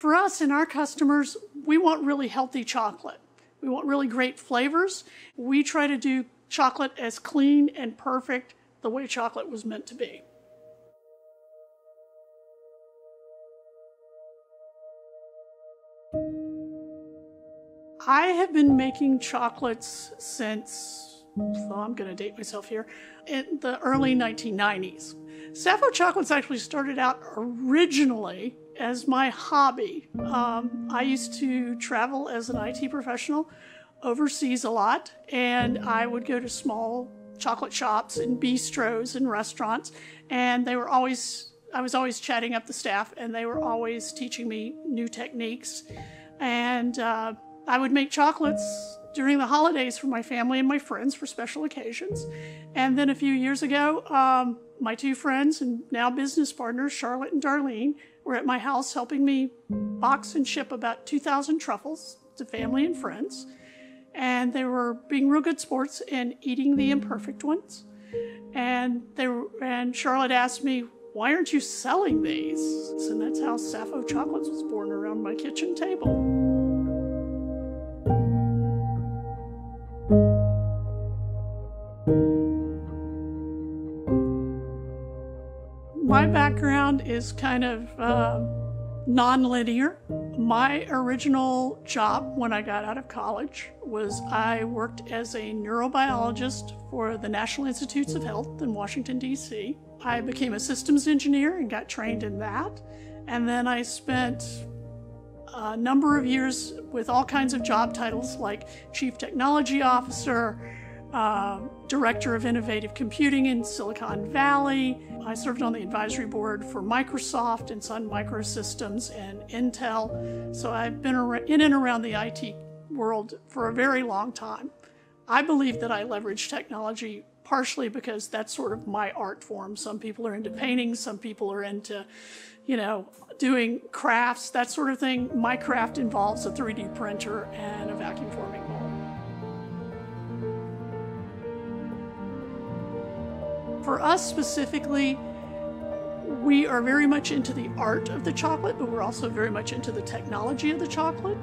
For us and our customers, we want really healthy chocolate. We want really great flavors. We try to do chocolate as clean and perfect the way chocolate was meant to be. I have been making chocolates since, so I'm going to date myself here, in the early 1990s. Sappho Chocolates actually started out originally as my hobby. I used to travel as an IT professional overseas a lot, and I would go to small chocolate shops and bistros and restaurants, and I was always chatting up the staff, and they were always teaching me new techniques. And I would make chocolates during the holidays for my family and my friends for special occasions. And then a few years ago, my two friends and now business partners, Charlotte and Darlene, were at my house helping me box and ship about 2,000 truffles to family and friends. And they were being real good sports and eating the imperfect ones. And Charlotte asked me, "Why aren't you selling these?" And that's how Sappho Chocolates was born around my kitchen table. My background is kind of non-linear. My original job when I got out of college was I worked as a neurobiologist for the National Institutes of Health in Washington, D.C. I became a systems engineer and got trained in that. And then I spent a number of years with all kinds of job titles like Chief Technology Officer, Director of Innovative Computing in Silicon Valley. I served on the advisory board for Microsoft and Sun Microsystems and Intel. So I've been in and around the IT world for a very long time. I believe that I leverage technology partially because that's sort of my art form. Some people are into painting, some people are into, doing crafts, that sort of thing. My craft involves a 3D printer and a vacuum forming mold. For us specifically, we are very much into the art of the chocolate, but we're also very much into the technology of the chocolate.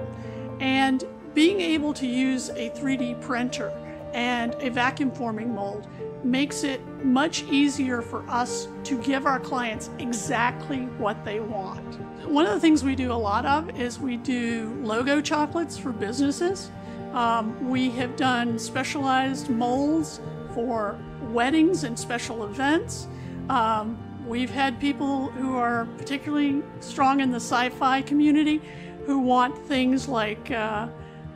And being able to use a 3D printer and a vacuum forming mold makes it much easier for us to give our clients exactly what they want. One of the things we do a lot of is we do logo chocolates for businesses. We have done specialized molds for weddings and special events. We've had people who are particularly strong in the sci-fi community who want things like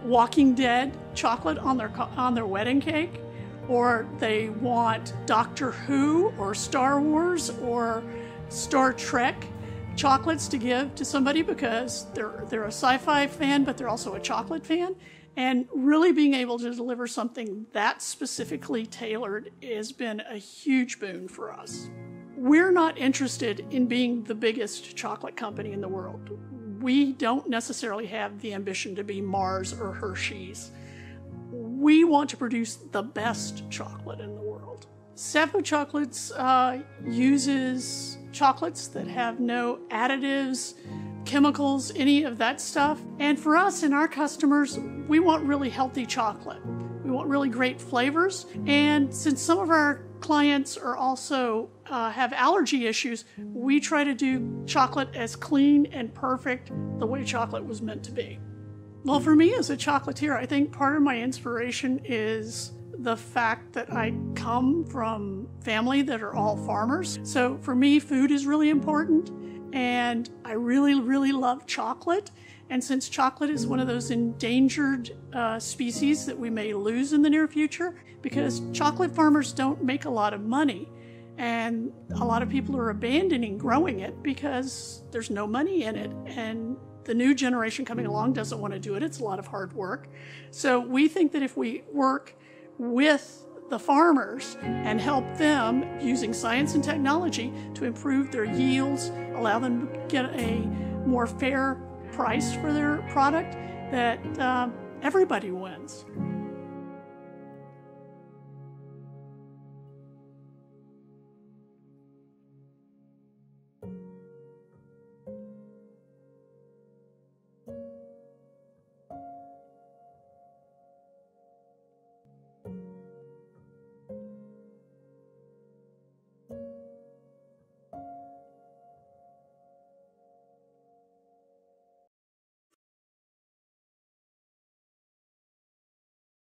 Walking Dead chocolate on their wedding cake, or they want Doctor Who or Star Wars or Star Trek chocolates to give to somebody because they're a sci-fi fan, but they're also a chocolate fan. And really being able to deliver something that specifically tailored has been a huge boon for us. We're not interested in being the biggest chocolate company in the world. We don't necessarily have the ambition to be Mars or Hershey's. We want to produce the best chocolate in the world. Sappho Chocolates uses chocolates that have no additives, chemicals, any of that stuff. And for us and our customers, we want really healthy chocolate. We want really great flavors. And since some of our clients are also have allergy issues, we try to do chocolate as clean and perfect the way chocolate was meant to be. Well, for me as a chocolatier, I think part of my inspiration is the fact that I come from family that are all farmers. So for me, food is really important. And I really, really love chocolate. And since chocolate is one of those endangered species that we may lose in the near future, because chocolate farmers don't make a lot of money, and a lot of people are abandoning growing it because there's no money in it. And the new generation coming along doesn't want to do it. It's a lot of hard work. So we think that if we work with the farmers and help them using science and technology to improve their yields, allow them to get a more fair price for their product, that everybody wins.